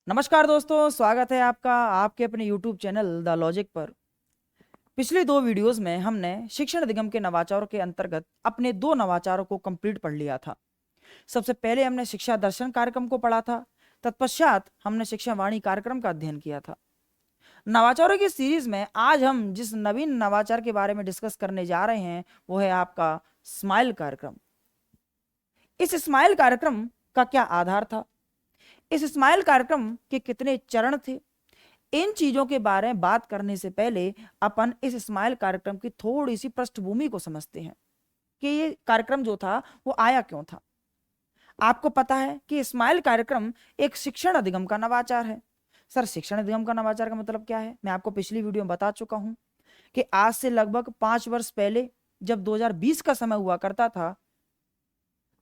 नमस्कार दोस्तों, स्वागत है आपका आपके अपने YouTube चैनल द लॉजिक पर। पिछली दो वीडियोस में हमने शिक्षण निगम के नवाचारों के अंतर्गत अपने दो नवाचारों को कंप्लीट पढ़ लिया था। सबसे पहले हमने शिक्षा दर्शन कार्यक्रम को पढ़ा था। तत्पश्चात हमने शिक्षा वाणी कार्यक्रम का अध्ययन किया था। नवाचारों की सीरीज में आज हम जिस नवीन नवाचार के बारे में डिस्कस करने जा रहे हैं वो है आपका स्माइल कार्यक्रम। इस स्माइल कार्यक्रम का क्या आधार था, इस स्माइल कार्यक्रम के कितने चरण थे, इन चीजों के बारे में बात करने से पहले अपन इस स्माइल कार्यक्रम की थोड़ी सी पृष्ठभूमि को समझते हैं कि ये कार्यक्रम जो था वो आया क्यों था। आपको पता है कि स्माइल कार्यक्रम एक शिक्षण अधिगम का नवाचार है। सर, शिक्षण अधिगम का नवाचार का मतलब क्या है? मैं आपको पिछली वीडियो में बता चुका हूं कि आज से लगभग 5 वर्ष पहले जब 2020 का समय हुआ करता था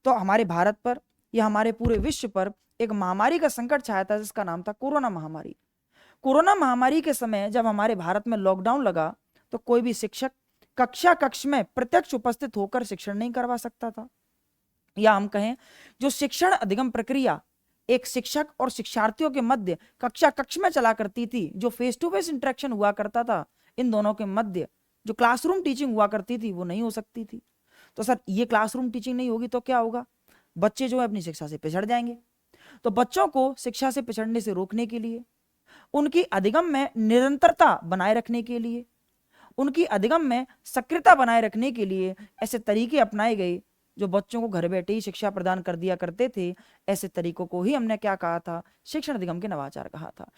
तो हमारे भारत पर या हमारे पूरे विश्व पर एक महामारी का संकट छाया था जिसका नाम था कोरोना महामारी। कोरोना महामारी के समय जब हमारे भारत में लॉकडाउन लगा तो कोई भी शिक्षक कक्ष में प्रत्यक्ष उपस्थित होकर शिक्षण नहीं करवा सकता था, या हम कहें जो शिक्षण अधिगम प्रक्रिया एक शिक्षक और शिक्षार्थियों के मध्य कक्ष में चला करती थी, जो फेस टू फेस इंटरेक्शन हुआ करता था, इन दोनों के मध्य जो क्लासरूम टीचिंग हुआ करती थी वो नहीं हो सकती थी। तो सर, ये क्लासरूम टीचिंग नहीं होगी तो क्या होगा? बच्चे जो है अपनी शिक्षा से पिछड़ जाएंगे। तो बच्चों को शिक्षा से पिछड़ने से रोकने के लिए, उनकी अधिगम में निरंतरता बनाए रखने के लिए, उनकी अधिगम में सक्रियता बनाए रखने के लिए ऐसे तरीके अपनाए गए जो बच्चों को घर बैठे ही शिक्षा प्रदान कर दिया करते थे। ऐसे तरीकों को ही हमने क्या कहा था? शिक्षण अधिगम के नवाचार कहा था।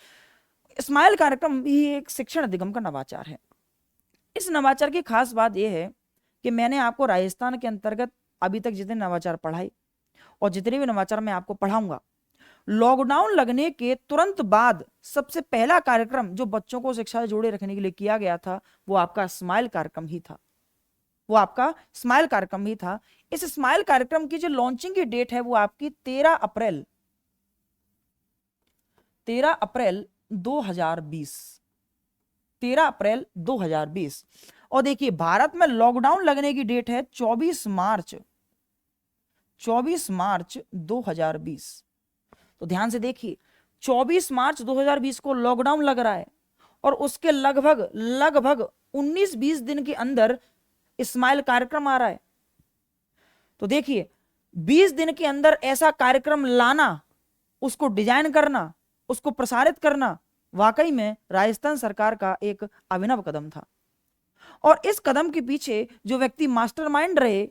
स्माइल कार्यक्रम भी एक शिक्षण अधिगम का नवाचार है। इस नवाचार की खास बात यह है कि मैंने आपको राजस्थान के अंतर्गत अभी तक जितने नवाचार पढ़ाए और जितने भी नवाचार मैं आपको पढ़ाऊंगा, लॉकडाउन लगने के तुरंत बाद सबसे पहला कार्यक्रम जो बच्चों को शिक्षा से जोड़े रखने के लिए किया गया था वो आपका स्माइल कार्यक्रम ही था। वो आपका स्माइल कार्यक्रम ही था। इस स्माइल कार्यक्रम की जो लॉन्चिंग की डेट है वो आपकी 13 अप्रैल 2020। 13 अप्रैल 2020। और देखिए, भारत में लॉकडाउन लगने की डेट है 24 मार्च 2020। तो ध्यान से देखिए, 24 मार्च 2020 को लॉकडाउन लग रहा है और उसके लगभग 19-20 दिन के अंदर स्माइल कार्यक्रम आ रहा है। तो देखिए, 20 दिन के अंदर ऐसा कार्यक्रम लाना, उसको डिजाइन करना, उसको प्रसारित करना वाकई में राजस्थान सरकार का एक अभिनव कदम था। और इस कदम के पीछे जो व्यक्ति मास्टरमाइंड रहे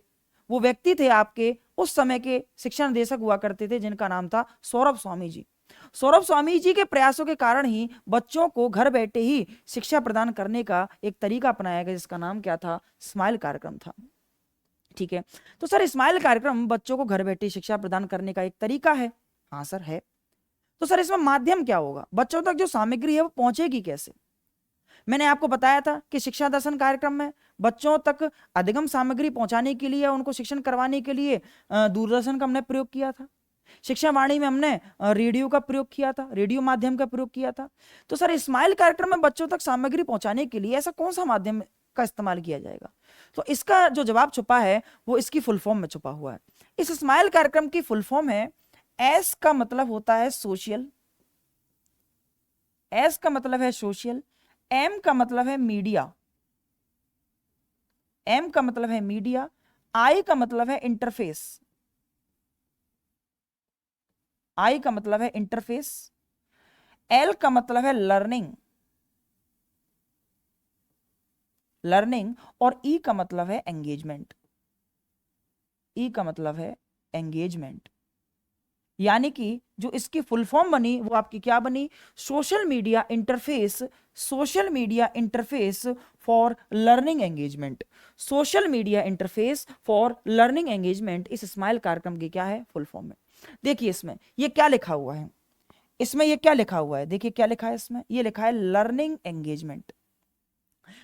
वो व्यक्ति थे आपके उस समय के शिक्षा निदेशक हुआ करते थे जिनका नाम था सौरभ स्वामी जी। सौरभ स्वामी जी के प्रयासों के कारण ही बच्चों को घर बैठे ही शिक्षा प्रदान करने का एक तरीका अपनाया गया जिसका नाम क्या था? स्माइल कार्यक्रम था। ठीक है, तो सर, स्माइल कार्यक्रम बच्चों को घर बैठे शिक्षा प्रदान करने का एक तरीका है? हाँ सर, है। तो सर, इसमें माध्यम क्या होगा? बच्चों तक जो सामग्री है वो पहुंचेगी कैसे? मैंने आपको बताया था कि शिक्षा दर्शन कार्यक्रम में बच्चों तक अधिगम सामग्री पहुंचाने के लिए, उनको शिक्षण करवाने के लिए दूरदर्शन का हमने प्रयोग किया था। शिक्षा वाणी में हमने रेडियो का प्रयोग किया था, रेडियो माध्यम का प्रयोग किया था। तो सर, स्माइल कार्यक्रम में बच्चों तक सामग्री पहुंचाने के लिए ऐसा कौन सा माध्यम का इस्तेमाल किया जाएगा? तो इसका जो जवाब छुपा है वो इसकी फुल फॉर्म में छुपा हुआ है। इस स्माइल कार्यक्रम की फुल फॉर्म है, एस का मतलब होता है सोशल, एस का मतलब है सोशल, एम का मतलब है मीडिया, एम का मतलब है मीडिया, आई का मतलब है इंटरफेस, आई का मतलब है इंटरफेस, एल का मतलब है लर्निंग, लर्निंग, और ई का मतलब है एंगेजमेंट, ई का मतलब है एंगेजमेंट। यानी कि जो इसकी फुल फॉर्म बनी वो आपकी क्या बनी? Social media interface, social media interface for learning engagement, social media interface for learning engagement. इस स्माइल कार्यक्रम की क्या है? फुल फॉर्म में। देखिए इसमें ये क्या लिखा हुआ है, इसमें ये क्या लिखा हुआ है, देखिए क्या लिखा है इसमें, ये लिखा है learning engagement,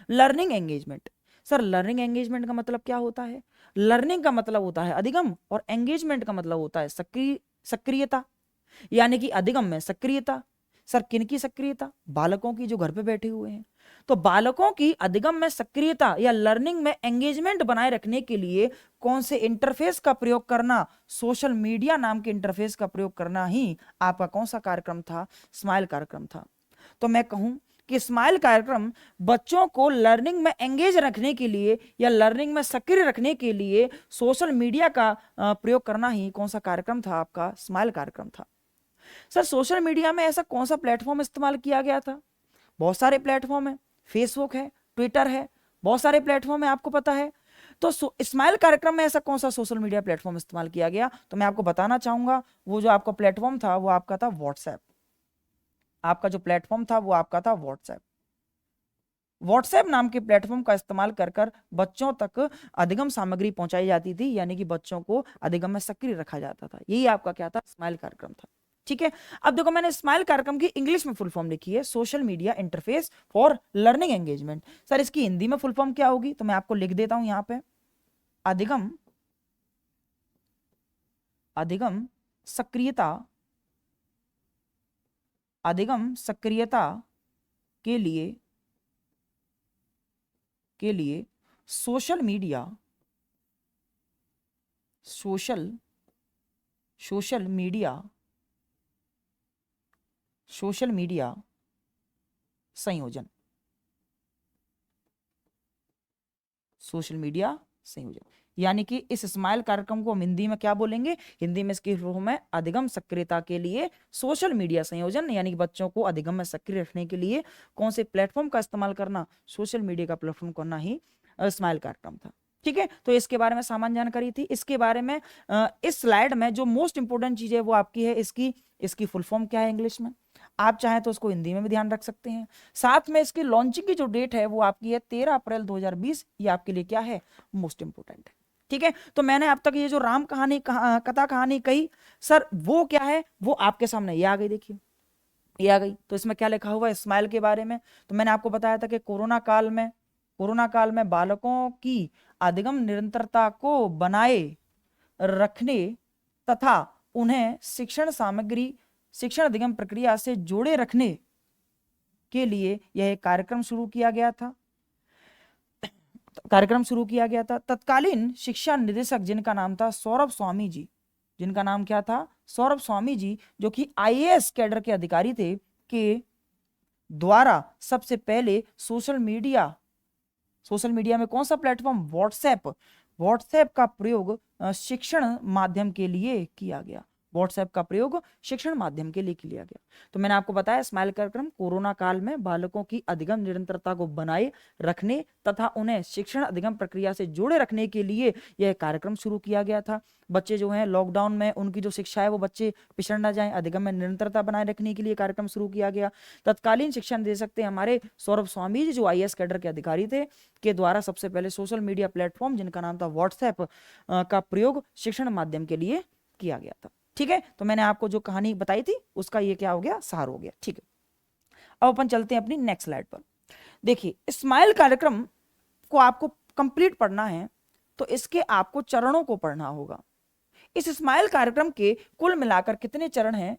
learning engagement. Sir, learning engagement का मतलब क्या होता है? लर्निंग का मतलब होता है अधिगम और एंगेजमेंट का मतलब होता है सक्रियता। यानी कि अधिगम में सक्रियता, सर किन की सक्रियता? बालकों की, जो घर पे बैठे हुए हैं। तो बालकों की अधिगम में सक्रियता या लर्निंग में एंगेजमेंट बनाए रखने के लिए कौन से इंटरफेस का प्रयोग करना? सोशल मीडिया नाम के इंटरफेस का प्रयोग करना ही आपका कौन सा कार्यक्रम था? स्माइल कार्यक्रम था। तो मैं कहूं कि स्माइल कार्यक्रम बच्चों को लर्निंग में एंगेज रखने के लिए या लर्निंग में सक्रिय रखने के लिए सोशल मीडिया का प्रयोग करना ही कौन सा कार्यक्रम था? आपका स्माइल कार्यक्रम था। सर सोशल मीडिया में ऐसा कौन सा प्लेटफॉर्म इस्तेमाल किया गया था? बहुत सारे प्लेटफॉर्म है, फेसबुक है, ट्विटर है, बहुत सारे प्लेटफॉर्म है, आपको पता है। तो स्माइल कार्यक्रम में ऐसा कौन सा सोशल मीडिया प्लेटफॉर्म इस्तेमाल किया गया? तो मैं आपको बताना चाहूंगा, वो जो आपका प्लेटफॉर्म था वो आपका था व्हाट्सएप। आपका जो प्लेटफॉर्म था वो आपका था व्हाट्सएप। व्हाट्सएप नाम के प्लेटफॉर्म का इस्तेमाल कर कर बच्चों तक अधिगम सामग्री पहुंचाई जाती थी, यानी कि बच्चों को अधिगम में सक्रिय रखा जाता था। यही आपका क्या था? स्माइल कार्यक्रम था। ठीक है, अब देखो मैंने स्माइल कार्यक्रम की इंग्लिश में फुल फॉर्म लिखी है, social media interface for learning engagement. Sir इसकी हिंदी में फुल फॉर्म क्या होगी? तो मैं आपको लिख देता हूं यहां पे, अधिगम अधिगम सक्रियता, अधिगम सक्रियता के लिए social media social social media social media संयोजन, सोशल मीडिया संयोजन। यानी कि इस स्माइल कार्यक्रम को हम हिंदी में क्या बोलेंगे? हिंदी में इसकी फुल फॉर्म है अधिगम सक्रियता के लिए सोशल मीडिया संयोजन, यानी कि बच्चों को अधिगम में सक्रिय रखने के लिए कौन से प्लेटफॉर्म का इस्तेमाल करना? सोशल मीडिया का प्लेटफॉर्म करना ही स्माइल कार्यक्रम था। ठीक है, तो इसके बारे में सामान्य जानकारी थी। इसके बारे में इस स्लाइड में जो मोस्ट इंपोर्टेंट चीज है वो आपकी है इसकी फुल फॉर्म क्या है इंग्लिश में। आप चाहें तो उसको हिंदी में भी ध्यान रख सकते हैं। साथ में इसकी लॉन्चिंग की जो डेट है वो आपकी है 13 अप्रैल 2020। ये आपके लिए क्या है? मोस्ट इंपोर्टेंट है। ठीक है, तो मैंने अब तक ये जो राम कहानी कथा कहानी कही, सर वो क्या है? वो आपके सामने ये आ गई, देखिए ये आ गई। तो इसमें क्या लिखा हुआ है स्माइल के बारे में? तो मैंने आपको बताया था कि कोरोना काल में बालकों की अधिगम निरंतरता को बनाए रखने तथा उन्हें शिक्षण अधिगम प्रक्रिया से जोड़े रखने के लिए यह एक कार्यक्रम शुरू किया गया था। तत्कालीन शिक्षा निदेशक जिनका नाम था सौरभ स्वामी जी, जिनका नाम क्या था? सौरभ स्वामी जी, जो कि आईएएस कैडर के अधिकारी थे, के द्वारा सबसे पहले सोशल मीडिया में कौन सा प्लेटफॉर्म? व्हाट्सएप का प्रयोग शिक्षण माध्यम के लिए किया गया। व्हाट्सएप का प्रयोग शिक्षण माध्यम के लिए किया गया। तो मैंने आपको बताया स्माइल कार्यक्रम कोरोना काल में बालकों की अधिगम निरंतरता को बनाए रखने तथा उन्हें शिक्षण अधिगम प्रक्रिया से जोड़े रखने के लिए यह कार्यक्रम शुरू किया गया था। बच्चे जो हैं लॉकडाउन में उनकी जो शिक्षा है वो बच्चे पिछड़ ना जाएं, अधिगम में निरंतरता बनाए रखने के लिए कार्यक्रम शुरू किया गया। तत्कालीन शिक्षा निदेशक थे हमारे सौरभ स्वामी जी, जो आईएएस कैडर के अधिकारी थे, के द्वारा सबसे पहले सोशल मीडिया प्लेटफॉर्म जिनका नाम था व्हाट्सएप का प्रयोग शिक्षण माध्यम के लिए किया गया था। ठीक है, तो मैंने आपको जो कहानी बताई थी उसका ये क्या हो गया? सार हो गया। ठीक है, अब अपन चलते हैं अपनी नेक्स्ट स्लाइड पर। देखिए स्माइल कार्यक्रम को आपको कंप्लीट पढ़ना है तो इसके आपको चरणों को पढ़ना होगा। इस स्माइल कार्यक्रम के कुल मिलाकर कितने चरण हैं?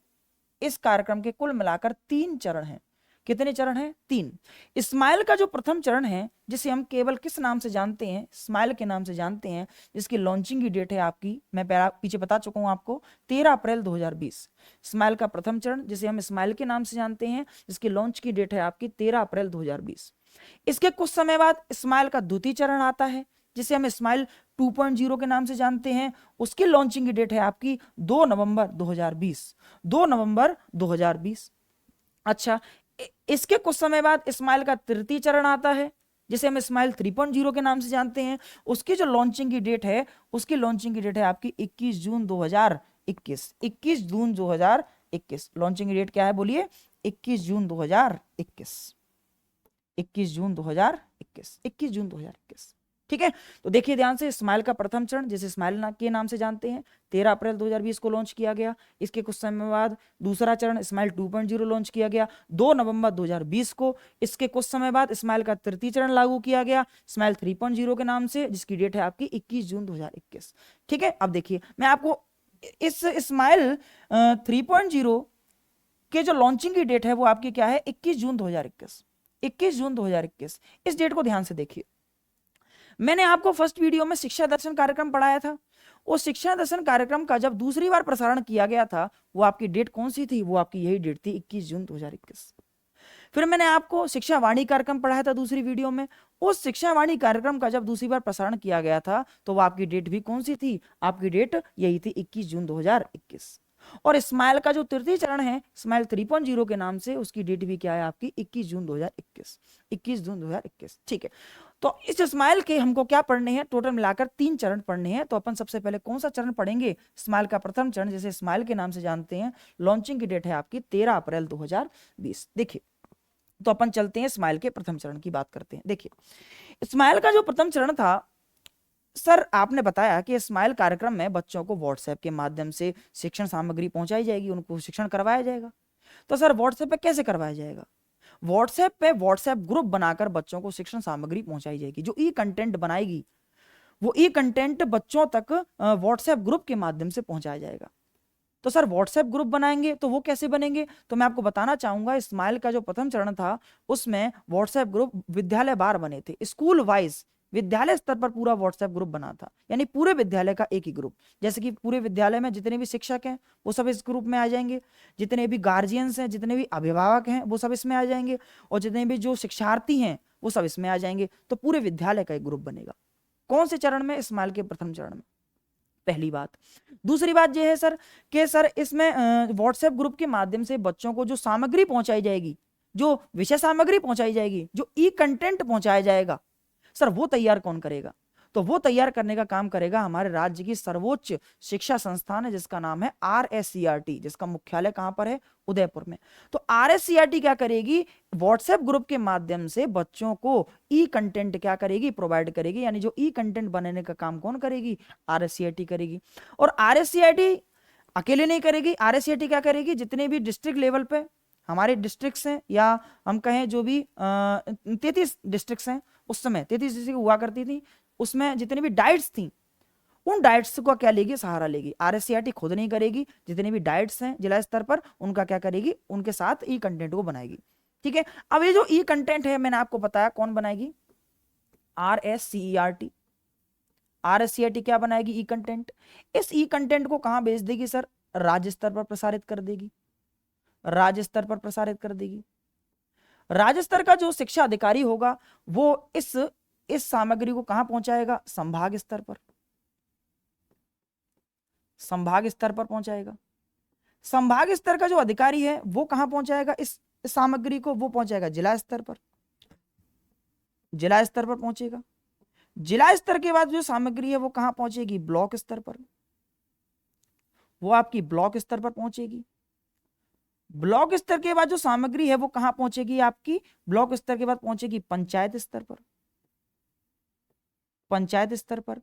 इस कार्यक्रम के कुल मिलाकर 3 चरण हैं। कितने चरण हैं? 3। स्माइल का जो प्रथम चरण है, जिसे हम केवल किस नाम से जानते हैं? स्माइल के नाम से जानते हैं, जिसकी लॉन्चिंग की डेट है आपकी, मैं पीछे बता चुका हूं आपको, 13 अप्रैल 2020। स्माइल का प्रथम चरण जिसे हम स्माइल के नाम से जानते हैं, जिसकी लॉन्च की डेट है आपकी 13 अप्रैल 2020। इसके कुछ समय बाद स्माइल का द्वितीय चरण आता है, जिसे हम स्माइल 2.0 के नाम से जानते हैं। उसकी लॉन्चिंग की डेट है आपकी 2 नवंबर 2020। 2 नवंबर 2020। अच्छा, इसके कुछ समय बाद स्माइल का तृतीय चरण आता है, जिसे हम स्माइल 3.0 के नाम से जानते हैं। उसकी जो लॉन्चिंग की डेट है, आपकी 21 जून 2021। 21 जून 2021 लॉन्चिंग की डेट क्या है? बोलिए। 21 जून 2021। 21 जून 2021। ठीक है, तो देखिए ध्यान से, स्माइल का प्रथम चरण जिसे स्माइल के नाम से जानते हैं 13 अप्रैल 2020 को लॉन्च किया गया। इसके कुछ समय बाद दूसरा चरण स्माइल 2.0 लॉन्च किया गया 2 नवंबर 2020 को। इसके कुछ समय बाद स्माइल का तृतीय चरण लागू किया गया स्माइल 3.0 के नाम से, जिसकी डेट है आपकी 21 जून 2021। ठीक है, अब देखिए मैं आपको इस स्माइल 3.0 कि जो लॉन्चिंग की डेट है वो आपकी क्या है, 21 जून 2021। 21 जून 2021, इस डेट को ध्यान से देखिए। मैंने आपको फर्स्ट वीडियो में शिक्षा दर्शन कार्यक्रम पढ़ाया था। उस शिक्षा दर्शन कार्यक्रम का जब दूसरी बार प्रसारण किया गया था, वो आपकी डेट कौन सी थी, वो आपकी यही डेट थी, 21 जून 2021। फिर मैंने आपको शिक्षा वाणी कार्यक्रम पढ़ाया था दूसरी वीडियो में। उस शिक्षा वाणी कार्यक्रम का जब दूसरी बार प्रसारण किया गया था, तो वो आपकी डेट भी कौन सी थी, आपकी डेट यही थी, 21 जून 2021। और स्माइल का जो तृतीय चरण है, स्माइल 3.0 के नाम से, उसकी डेट भी क्या है आपकी, 21 जून 2021। 21 जून 2021, ठीक है। तो इस स्माइल के हमको क्या पढ़ने हैं, टोटल मिलाकर 3 चरण पढ़ने हैं। तो अपन सबसे पहले कौन सा चरण पढ़ेंगे, स्माइल का प्रथम चरण, जैसे स्माइल के नाम से जानते हैं। लॉन्चिंग की डेट है आपकी 13 अप्रैल 2020। देखिए, तो अपन चलते हैं स्माइल के प्रथम चरण की बात करते हैं। देखिए, स्माइल का जो प्रथम चरण था, सर आपने बताया कि स्माइल कार्यक्रम में बच्चों को व्हाट्सएप के माध्यम से शिक्षण सामग्री पहुंचाई जाएगी, उनको शिक्षण करवाया जाएगा। तो सर व्हाट्सएप पे कैसे करवाया जाएगा, व्हाट्सएप पे व्हाट्सएप ग्रुप बनाकर बच्चों को शिक्षण सामग्री पहुंचाई जाएगी। जो ई कंटेंट बनाएगी, वो ई कंटेंट बच्चों तक व्हाट्सएप ग्रुप के माध्यम से पहुंचाया जाएगा। तो सर व्हाट्सएप ग्रुप बनाएंगे तो वो कैसे बनेंगे, तो मैं आपको बताना चाहूंगा, स्माइल का जो प्रथम चरण था उसमें व्हाट्सएप ग्रुप विद्यालय बार बने थे, स्कूल वाइज विद्यालय स्तर पर पूरा व्हाट्सएप ग्रुप बना था, यानी पूरे विद्यालय का एक ही ग्रुप। जैसे कि पूरे विद्यालय में जितने भी शिक्षक हैं वो सब इस ग्रुप में आ जाएंगे, जितने भी गार्जियंस हैं, जितने भी अभिभावक हैं वो सब इसमें आ जाएंगे, और जितने भी जो शिक्षार्थी हैं वो सब इसमें आ जाएंगे। तो पूरे विद्यालय का एक ग्रुप बनेगा। कौन से चरण में, स्माइल के प्रथम चरण में, पहली बात। दूसरी बात यह है सर कि सर इसमें व्हाट्सएप ग्रुप के माध्यम से बच्चों को जो सामग्री पहुंचाई जाएगी, जो विषय सामग्री पहुंचाई जाएगी, जो ई कंटेंट पहुंचाया जाएगा, सर वो तैयार कौन करेगा, तो वो तैयार करने का काम करेगा हमारे राज्य की सर्वोच्च शिक्षा संस्थान है, जिसका नाम है RSCRT, जिसका मुख्यालय कहां पर है, उदयपुर में। तो RSCRT क्या करेगी, व्हाट्सएप ग्रुप के माध्यम से बच्चों को ई कंटेंट क्या करेगी, प्रोवाइड करेगी। यानी जो ई कंटेंट बनाने का काम कौन करेगी, RSCRT करेगी। और RSCRT अकेले नहीं करेगी, RSCRT क्या करेगी, जितने भी डिस्ट्रिक्ट लेवल पे हमारे डिस्ट्रिक्ट्स हैं, या हम कहें जो भी 33 डिस्ट्रिक्ट्स हैं, उस समय 33 डिस्ट्रिक्ट हुआ करती थी, उसमें जितनी भी डाइट्स थी, उन डाइट्स को क्या लेगी, सहारा लेगी। RSCRT खुद नहीं करेगी, जितने भी डाइट्स हैं जिला स्तर पर, उनका क्या करेगी, उनके साथ ई कंटेंट को बनाएगी। ठीक है, अब ये जो ई कंटेंट है मैंने आपको बताया कौन बनाएगी, RSCERT। RSCRT क्या बनाएगी, ई कंटेंट। इस ई कंटेंट को कहां भेज देगी सर, राज्य स्तर पर प्रसारित कर देगी, राज्य स्तर पर प्रसारित कर देगी। राज्य स्तर का जो शिक्षा अधिकारी होगा वो इस सामग्री को कहां पहुंचाएगा, संभाग स्तर पर, संभाग स्तर पर पहुंचाएगा। संभाग स्तर का जो अधिकारी है वो कहां पहुंचाएगा इस सामग्री को, वो पहुंचाएगा जिला स्तर पर, जिला स्तर पर पहुंचेगा। जिला स्तर के बाद जो सामग्री है वो कहां पहुंचेगी, ब्लॉक स्तर पर, वो आपकी ब्लॉक स्तर पर पहुंचेगी। ब्लॉक स्तर के बाद जो सामग्री है वो कहां पहुंचेगी, आपकी ब्लॉक स्तर के बाद पहुंचेगी पंचायत स्तर पर, पंचायत स्तर पर।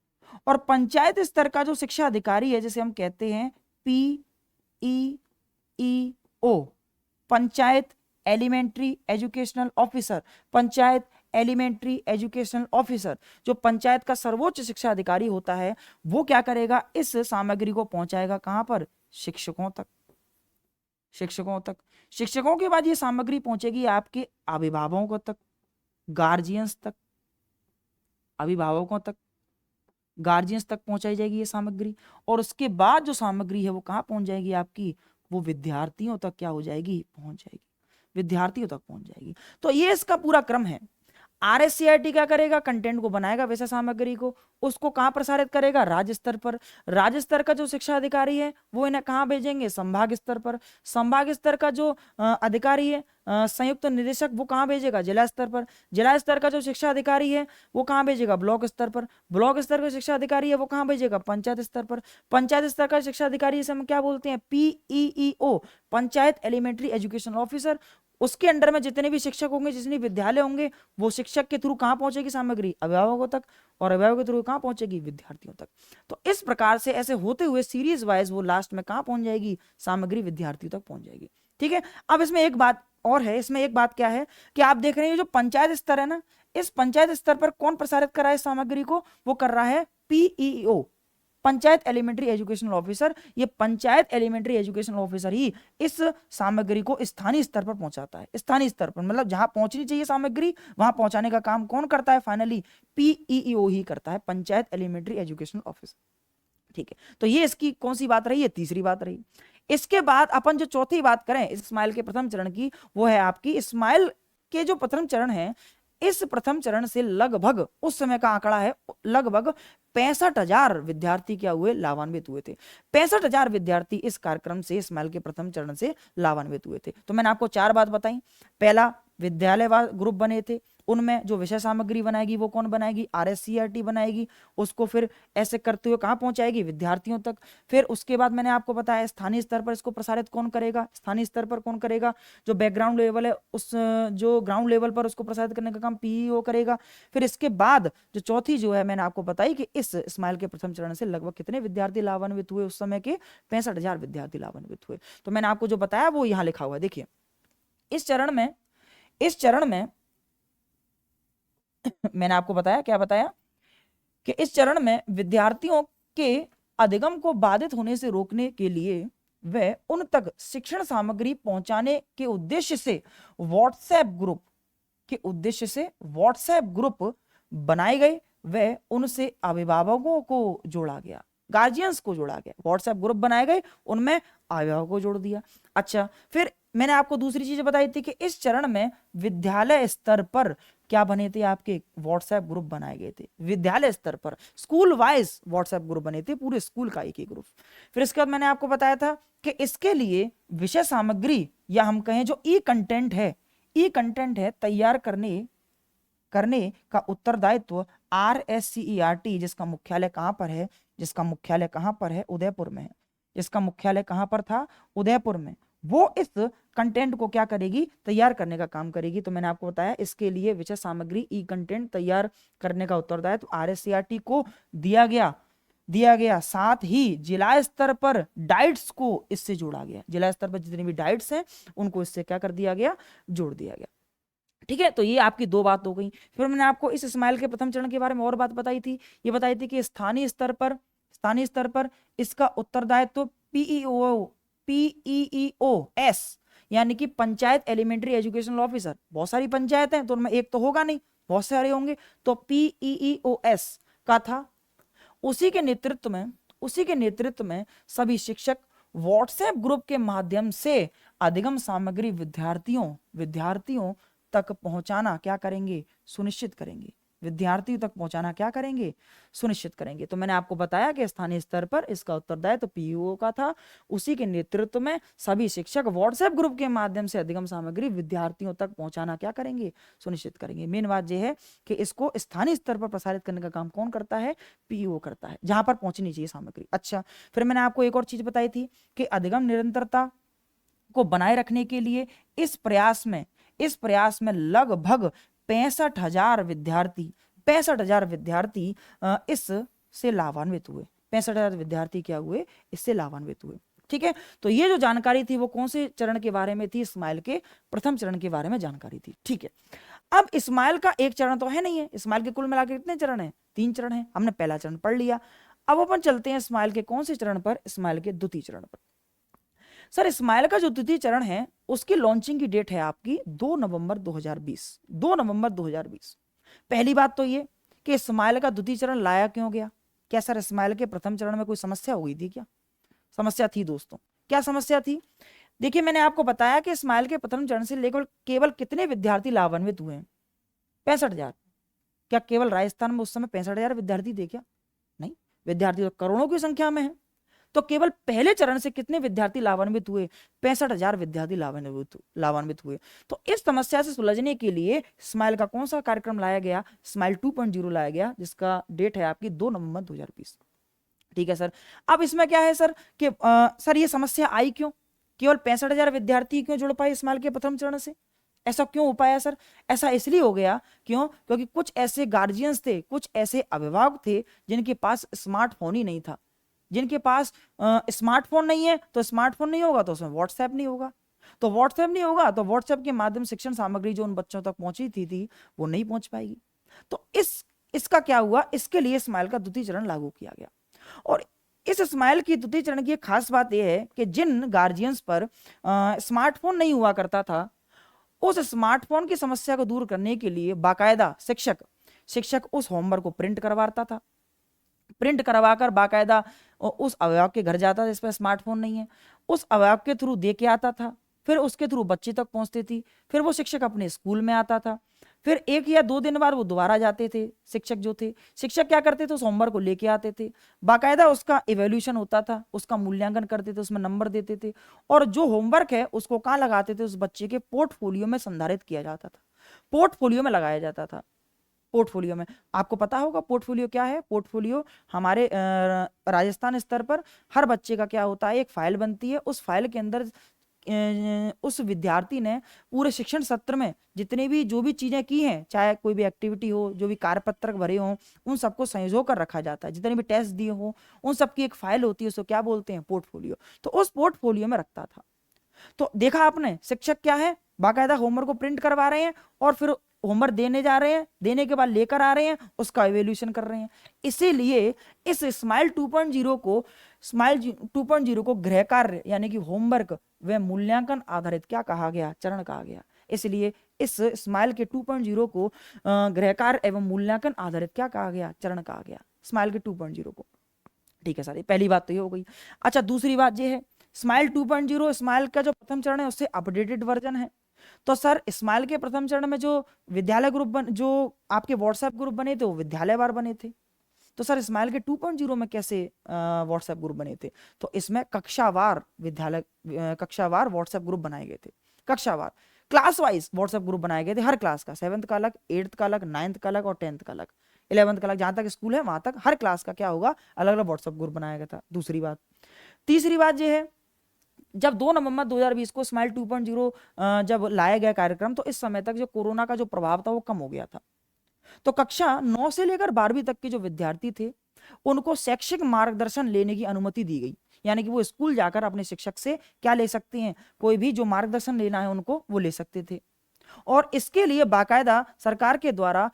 और पंचायत स्तर का जो शिक्षा अधिकारी है, जिसे हम कहते हैं PEEO, panchayat elementary educational officer, panchayat elementary educational officer, जो पंचायत का सर्वोच्च शिक्षा अधिकारी होता है, वो क्या करेगा, इस सामग्री को पहुंचाएगा कहां पर, शिक्षकों तक, शिक्षकों तक। शिक्षकों के बाद ये सामग्री पहुंचेगी आपके अभिभावकों तक, गार्जियंस तक, अभिभावकों तक, गार्जियंस तक पहुंचाई जाएगी ये सामग्री। और उसके बाद जो सामग्री है वो कहां पहुंच जाएगी आपकी, वो विद्यार्थियों तक क्या हो जाएगी, पहुंच जाएगी, विद्यार्थियों तक पहुंच जाएगी। तो ये इसका पूरा क्रम है। RSCRT क्या करेगा, कंटेंट को बनाएगा, वैसा सामग्री को उसको कहां प्रसारित करेगा, राज्य स्तर पर। राज्य स्तर का जो शिक्षा अधिकारी है वो इन्हें कहां भेजेंगे, संभाग स्तर पर। संभाग स्तर का जो अधिकारी है, संयुक्त निदेशक, वो कहां भेजेगा, जिला स्तर पर। जिला स्तर का जो शिक्षा अधिकारी है वो कहां भेजेगा, ब्लॉक स्तर पर। ब्लॉक स्तर का शिक्षा अधिकारी है वो कहां भेजेगा, पंचायत स्तर पर। पंचायत स्तर का शिक्षा अधिकारी जिसे हम क्या बोलते हैं, PEEO, panchayat elementary education officer. उसके अंडर में जितने भी शिक्षक होंगे, जितने विद्यालय होंगे, वो शिक्षक के थ्रू कहां पहुंचेगी सामग्री, अभिभावकों तक, और अभिभावकों के थ्रू कहां पहुंचेगी, विद्यार्थियों तक। तो इस प्रकार से ऐसे होते हुए सीरीज वाइज वो लास्ट में कहां पहुंच जाएगी, सामग्री विद्यार्थियों तक पहुंच जाएगी। ठीक है, अब इसमें एक बात और है, इसमें एक बात क्या है कि आप देख रहे हैं जो पंचायत स्तर है ना, इस पंचायत स्तर पर कौन प्रसारित कर रहा है इस सामग्री को, वो कर रहा है PEO, panchayat elementary educational officer, ये पंचायत एलिमेंट्री एजुकेशनल ऑफिसर ही इस सामग्री को स्थानीय स्तर पर पहुंचाता है। स्थानीय स्तर पर मतलब जहां पहुंचनी चाहिए सामग्री वहां पहुंचाने का काम कौन करता है? फाइनली पीईओ ही करता है, पंचायत एलिमेंट्री एजुकेशनल ऑफिसर। ठीक है, तो ये इसकी कौन सी बात रही? ये तीसरी बात रही। इसके बाद अपन जो चौथी बात करें इस स्माइल के प्रथम चरण की, वो है आपकी स्माइल के जो प्रथम चरण है, इस प्रथम चरण से लगभग उस समय का आंकड़ा है लगभग 65,000 विद्यार्थी क्या हुए? लाभान्वित हुए थे। 65,000 विद्यार्थी इस कार्यक्रम से, स्माइल के प्रथम चरण से लाभान्वित हुए थे। तो मैंने आपको 4 बात बताई। पहला, विद्यालय ग्रुप बने थे, उनमें जो विषय सामग्री बनाएगी वो कौन बनाएगी? RSCRT बनाएगी। उसको फिर ऐसे करते हुए कहां पहुंचाएगी? विद्यार्थियों तक। फिर उसके बाद मैंने आपको बताया स्थानीय स्तर पर इसको प्रसारित कौन करेगा? स्थानीय स्तर पर कौन करेगा? जो बैकग्राउंड लेवल है, उस जो ग्राउंड लेवल पर उसको प्रसारित करने का काम पीईओ करेगा। फिर इसके बाद जो चौथी जो है मैंने आपको बताई कि इस स्माइल के प्रथम चरण से लगभग कितने विद्यार्थी लाभान्वित हुए? उस समय के 65,000 विद्यार्थी लाभान्वित हुए। तो मैंने आपको जो बताया वो यहां लिखा हुआ है, देखिए। इस चरण में मैंने आपको बताया, क्या बताया? कि इस चरण में विद्यार्थियों के अधिगम को बाधित होने से रोकने के लिए वे उन तक शिक्षण सामग्री पहुंचाने के उद्देश्य से व्हाट्सएप ग्रुप बनाए गए। वे उनसे अभिभावकों को जोड़ा गया, गार्जियंस को जोड़ा गया। व्हाट्सएप ग्रुप बनाए गए, उनमें अभिभावकों को जोड़ दिया। अच्छा, फिर मैंने आपको दूसरी चीज बताई थी कि इस चरण में विद्यालय स्तर पर क्या बने थे? आपके व्हाट्सएप ग्रुप बनाए गए थे। विद्यालय स्तर पर स्कूल वाइज व्हाट्सएप ग्रुप बने थे, पूरे स्कूल का एक ही ग्रुप। फिर इसके बाद मैंने आपको बताया था कि इसके लिए विषय सामग्री या हम कहें जो ई कंटेंट है तैयार करने का उत्तरदायित्व RSCERT, जिसका मुख्यालय कहां पर है? उदयपुर में है। जिसका मुख्यालय कहां पर था? उदयपुर में। वो इस कंटेंट को क्या करेगी? तैयार करने का काम करेगी। तो मैंने आपको बताया इसके लिए विषय सामग्री ई कंटेंट तैयार करने का उत्तरदायित्व RSCERT को दिया गया। साथ ही जिला स्तर पर डाइट्स को इससे जोड़ा गया। जिला स्तर पर जितनी भी डाइट्स हैं उनको इससे क्या कर दिया गया? जोड़ दिया गया। ठीक है, तो ये आपकी 2 बात हो गई। फिर मैंने आपको इस स्माइल के प्रथम चरण के बारे में और बात बताई थी। ये बताई थी कि स्थानीय स्तर पर इसका उत्तरदायित्व PEOS यानी कि पंचायत एलिमेंट्री एजुकेशनल ऑफिसर। बहुत सारी पंचायत हैं तो उनमें एक तो होगा नहीं, बहुत सारे होंगे, तो PEOS का था। उसी के नेतृत्व में सभी शिक्षक व्हाट्सएप ग्रुप के माध्यम से अधिगम सामग्री विद्यार्थियों तक पहुंचाना क्या करेंगे? सुनिश्चित करेंगे। विद्यार्थियों तक पहुंचाना क्या करेंगे? सुनिश्चित करेंगे। तो मैंने आपको बताया कि स्थानीय स्तर पर इसका उत्तरदायित्व पीईओ का था। उसी के नेतृत्व में सभी शिक्षक व्हाट्सएप ग्रुप के माध्यम से अधिगम सामग्री विद्यार्थियों तक पहुंचाना क्या करेंगे? सुनिश्चित करेंगे। मेन बात यह है कि इसको स्थानीय स्तर पर प्रसारित करने का काम कौन करता है? पीईओ करता है, जहां पर पहुंचनी चाहिए सामग्री। अच्छा, फिर मैंने आपको एक और चीज बताई थी कि अधिगम निरंतरता को बनाए रखने के लिए इस प्रयास में लगभग 65,000 विद्यार्थी इससे लाभान्वित हुए। 65,000 विद्यार्थी क्या हुए? इससे लाभान्वित हुए। ठीक है, तो ये जो जानकारी थी वो कौन से चरण के बारे में थी? स्माइल के प्रथम चरण के बारे में जानकारी थी। ठीक है, अब स्माइल का एक चरण तो है नहीं है। स्माइल के कुल मिलाकर कितने चरण है? 3 चरण है। हमने पहला चरण पढ़ लिया। अब अपन चलते हैं स्माइल के कौन से चरण पर? स्माइल के द्वितीय चरण पर। सर, स्माइल का जो द्वितीय चरण है उसकी लॉन्चिंग की डेट है आपकी 2 नवंबर 2020। पहली बात तो ये कि स्माइल का द्वितीय चरण लाया क्यों गया? क्या सर स्माइल के प्रथम चरण में कोई समस्या हो गई थी क्या? समस्या थी दोस्तों। क्या समस्या थी? देखिए, मैंने आपको बताया कि स्माइल के प्रथम चरण से लेकर केवल कितने विद्यार्थी लाभान्वित हुए? 65,000। क्या केवल राजस्थान में उस समय 65,000 विद्यार्थी थे क्या? नहीं, विद्यार्थी तो करोड़ों की संख्या में है। तो केवल पहले चरण से कितने विद्यार्थी लाभान्वित हुए? 65,000 विद्यार्थी लाभान्वित हुए। तो इस समस्या से सुलझने के लिए स्माइल का कौन सा कार्यक्रम लाया गया? स्माइल 2.0 लाया गया, जिसका डेट है आपकी 2 नवंबर 2020। ठीक है सर। अब इसमें क्या है सर कि सर ये समस्या आई क्यों? केवल 65,000 विद्यार्थी क्यों जुड़ पाए स्माइल के प्रथम चरण से? ऐसा क्यों हो पाया सर? ऐसा इसलिए हो गया क्योंकि कुछ ऐसे गार्जियंस थे, कुछ ऐसे अभिभावक थे जिनके पास स्मार्टफोन ही नहीं था। जिनके पास स्मार्टफोन नहीं है तो स्मार्टफोन नहीं होगा तो उसमें व्हाट्सएप नहीं होगा, तो व्हाट्सएप के माध्यम शिक्षण सामग्री जो उन बच्चों तक पहुंची थी वो नहीं पहुंच पाएगी। तो इसका क्या हुआ? इसके लिए स्माइल का द्वितीय चरण लागू किया गया। और इस स्माइल की द्वितीय चरण की एक खास बात यह है कि जिन गार्जियंस पर स्मार्टफोन नहीं हुआ करता था, उस स्मार्टफोन की समस्या को दूर करने के लिए बाकायदा शिक्षक शिक्षक उस होमवर्क को प्रिंट करवाता था। प्रिंट करवाकर बाकायदा उस अभिभावक के घर जाता था जिस पर स्मार्टफोन नहीं है, उस अभिभावक के थ्रू दे के आता था, फिर उसके थ्रू बच्चे तक पहुंचती थी, फिर वो शिक्षक अपने स्कूल में आता था, फिर 1 या 2 दिन बाद वो दोबारा जाते थे। शिक्षक जो थे, शिक्षक क्या करते थे, उस होमवर्क को लेके आते थे, बाकायदा उसका इवेल्यूशन होता था, उसका मूल्यांकन करते थे, उसमें नंबर देते थे, और जो होमवर्क है उसको कहाँ लगाते थे, उस बच्चे के पोर्टफोलियो में संधारित किया जाता था, पोर्टफोलियो में लगाया जाता था। पोर्टफोलियो में आपको पता होगा पोर्टफोलियो क्या है। पोर्टफोलियो हमारे राजस्थान स्तर पर हर बच्चे का क्या होता है, एक फाइल बनती है, उस फाइल के अंदर उस विद्यार्थी ने पूरे शिक्षण सत्र में जितने भी जो भी चीजें की हैं, चाहे कोई भी एक्टिविटी हो, जो भी कार्यपत्रक भरे हों, उन सबको संजो कर रखा जाता है, जितने भी टेस्ट दिए हों उन सबकी एक फाइल होती है, उसको क्या बोलते हैं, पोर्टफोलियो। तो उस पोर्टफोलियो में रखता था। तो देखा आपने, शिक्षक क्या है, बाकायदा होमवर्क को प्रिंट करवा रहे हैं और फिर होमवर्क देने जा रहे हैं, देने के बाद लेकर आ रहे हैं, उसका इवेल्यूशन कर रहे हैं। इसीलिए इस स्माइल 2.0 को गृह कार्य यानी कि होमवर्क व मूल्यांकन आधारित क्या कहा गया, चरण कहा गया। इसलिए इस स्माइल के 2.0 को गृह कार्य एवं मूल्यांकन आधारित क्या कहा गया, चरण कहा गया, स्माइल के 2.0 को। ठीक है सर, पहली बात तो ये हो गई। अच्छा, दूसरी बात ये है, स्माइल 2.0 स्माइल का जो प्रथम चरण है उससे अपडेटेड वर्जन है। तो सर स्माइल के प्रथम चरण में जो विद्यालय ग्रुप जो आपके व्हाट्सएप ग्रुप बने थे वो विद्यालयवार बने थे। तो सर स्माइल के 2.0 में कैसे व्हाट्सएप ग्रुप बने थे, तो इसमें कक्षावार कक्षावार व्हाट्सएप ग्रुप बनाए गए थे, कक्षावार क्लास वाइज व्हाट्सएप ग्रुप बनाए गए थे, हर क्लास का, 7th का अलग, 8th का अलग, 9th का अलग और 10th का अलग, 11th का अलग, जहां तक स्कूल है वहां तक हर क्लास का क्या होगा, अलग अलग व्हाट्सएप ग्रुप बनाया गया था। दूसरी बात। तीसरी बात यह है, जब 2 नवंबर 2020 को स्माइल 2.0 जब लाया गया कार्यक्रम, तो इस समय तक जो कोरोना का जो प्रभाव था वो कम हो गया था। तो कक्षा 9 से लेकर 12वीं तक के जो विद्यार्थी थे उनको शैक्षिक मार्गदर्शन लेने की अनुमति दी गई, यानी कि वो स्कूल जाकर अपने शिक्षक से क्या ले सकते हैं, कोई भी जो मार्गदर्शन लेना है उनको वो ले सकते थे। और इसके लिए बाकायदा सरकार के द्वारा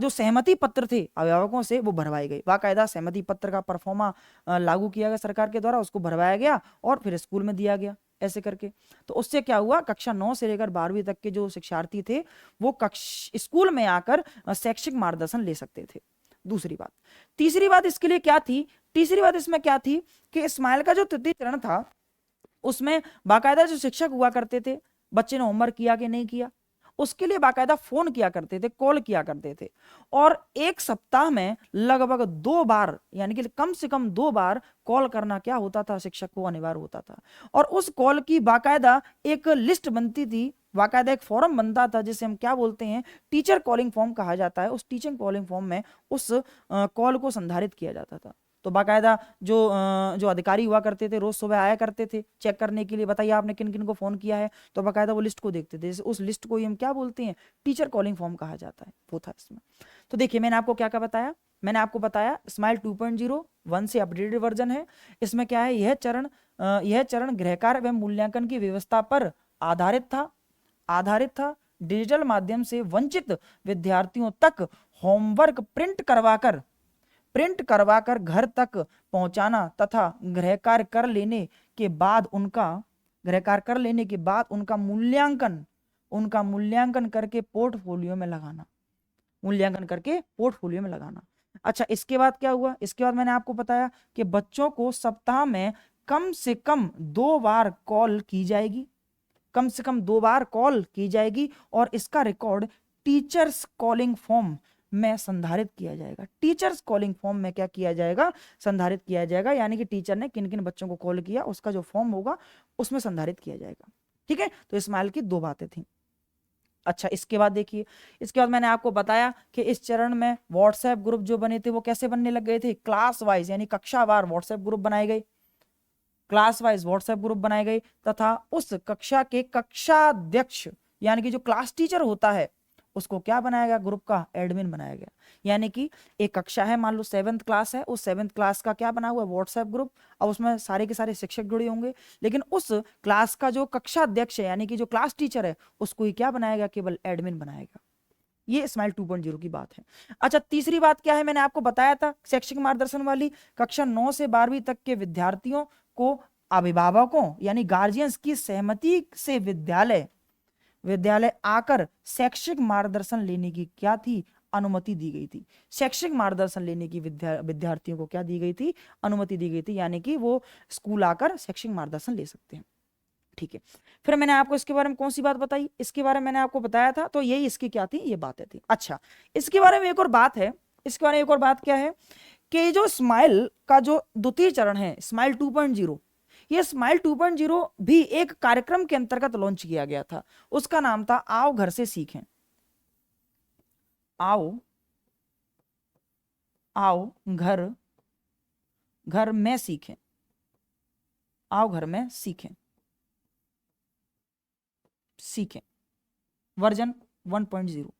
जो सहमति पत्र थे अभिभावकों से वो भरवाए गए, बाकायदा सहमति पत्र का परफॉर्मा लागू किया गया सरकार के द्वारा, उसको भरवाया गया और फिर स्कूल में दिया गया, ऐसे करके। तो उससे क्या हुआ, कक्षा 9 से लेकर 12वीं तक के जो शिक्षार्थी थे वो स्कूल में आकर शैक्षिक मार्गदर्शन ले सकते थे। दूसरी बात। तीसरी बात इसके लिए क्या थी, तीसरी बात इसमें क्या थी कि स्माइल का जो तृतीय चरण था उसमें बाकायदा जो शिक्षक हुआ करते थे, बच्चे ने होमवर्क किया कि नहीं किया, उसके लिए बाकायदा फोन किया करते थे, कॉल किया करते थे, और 1 सप्ताह में लगभग 2 बार, यानी कि कम से कम 2 बार कॉल करना क्या होता था, शिक्षक को अनिवार्य होता था। और उस कॉल की बाकायदा एक लिस्ट बनती थी, बाकायदा एक फॉर्म बनता था जिसे हम क्या बोलते हैं, टीचर कॉलिंग फॉर्म कहा जाता है। उस टीचर कॉलिंग फॉर्म में उस कॉल को संधारित किया जाता था। तो बाकायदा जो अधिकारी हुआ करते थे रोज सुबह आया करते थे चेक करने के लिए, बताइए आपने किन किन को फोन किया है, तो बाकायदा वो लिस्ट को देखते थे, उस लिस्ट को ही हम क्या बोलते हैं, टीचर कॉलिंग फॉर्म कहा जाता है, वो था इसमें। तो देखिए मैंने आपको क्या क्या बताया, मैंने आपको बताया स्माइल 2.0 1 से अपडेटेड वर्जन है। इसमें क्या है, यह चरण गृह कार्य एवं मूल्यांकन की व्यवस्था पर आधारित था। डिजिटल माध्यम से वंचित विद्यार्थियों तक होमवर्क प्रिंट करवाकर घर तक पहुंचाना तथा गृह कार्य कर लेने के बाद उनका मूल्यांकन करके पोर्टफोलियो में लगाना। अच्छा, इसके बाद क्या हुआ, इसके बाद मैंने आपको बताया कि बच्चों को सप्ताह में कम से कम 2 बार कॉल की जाएगी, और इसका रिकॉर्ड टीचर्स कॉलिंग फॉर्म में संधारित किया जाएगा। टीचर्स कॉलिंग फॉर्म में क्या किया जाएगा, संधारित किया जाएगा, यानी कि टीचर ने किन किन बच्चों को कॉल किया उसका जो फॉर्म होगा उसमें संधारित किया जाएगा। ठीक है, तो स्माइल की 2 बातें थी। अच्छा, इसके बाद देखिए, इसके बाद मैंने आपको बताया कि इस चरण में व्हाट्सएप ग्रुप जो बने थे वो कैसे बनने लग गए थे, क्लास वाइज यानी कक्षावार व्हाट्सएप ग्रुप बनाए गए, तथा उस कक्षा के कक्षाध्यक्ष यानी कि जो क्लास टीचर होता है उसको क्या बनाया गया, ग्रुप का एडमिन बनाया गया। यानी कि एक कक्षा है, मान लो 7th क्लास है, उस 7th क्लास का क्या बना हुआ है, व्हाट्सएप ग्रुप। अब उसमें सारे के सारे शिक्षक जुड़े होंगे, लेकिन उस क्लास का जो कक्षा अध्यक्ष है यानी कि जो क्लास टीचर है उसको ही क्या बनाया गया, केवल एडमिन बनाया गया। ये स्माइल 2.0 की बात है। अच्छा, तीसरी बात क्या है, मैंने आपको बताया था शैक्षिक मार्गदर्शन वाली, कक्षा 9 से 12वीं तक के विद्यार्थियों को अभिभावकों यानी गार्जियंस की सहमति से विद्यालय आकर शैक्षिक मार्गदर्शन लेने की क्या थी, अनुमति दी गई थी। शैक्षिक मार्गदर्शन लेने की विद्यार्थियों को क्या दी गई थी, अनुमति दी गई थी, यानी कि वो स्कूल आकर शैक्षिक मार्गदर्शन ले सकते हैं। ठीक है, फिर मैंने आपको इसके बारे में कौन सी बात बताई, इसके बारे में मैंने आपको बताया था, तो यही इसकी क्या थी, ये बातें थी। अच्छा, इसके बारे में एक और बात है, इसके बारे में एक और बात क्या है कि जो स्माइल का जो द्वितीय चरण है, स्माइल 2.0, ये स्माइल 2.0 भी एक कार्यक्रम के अंतर्गत लॉन्च किया गया था। उसका नाम था आओ घर से सीखें। आओ आओ घर घर में सीखें। आओ घर में सीखें वर्जन 1.0।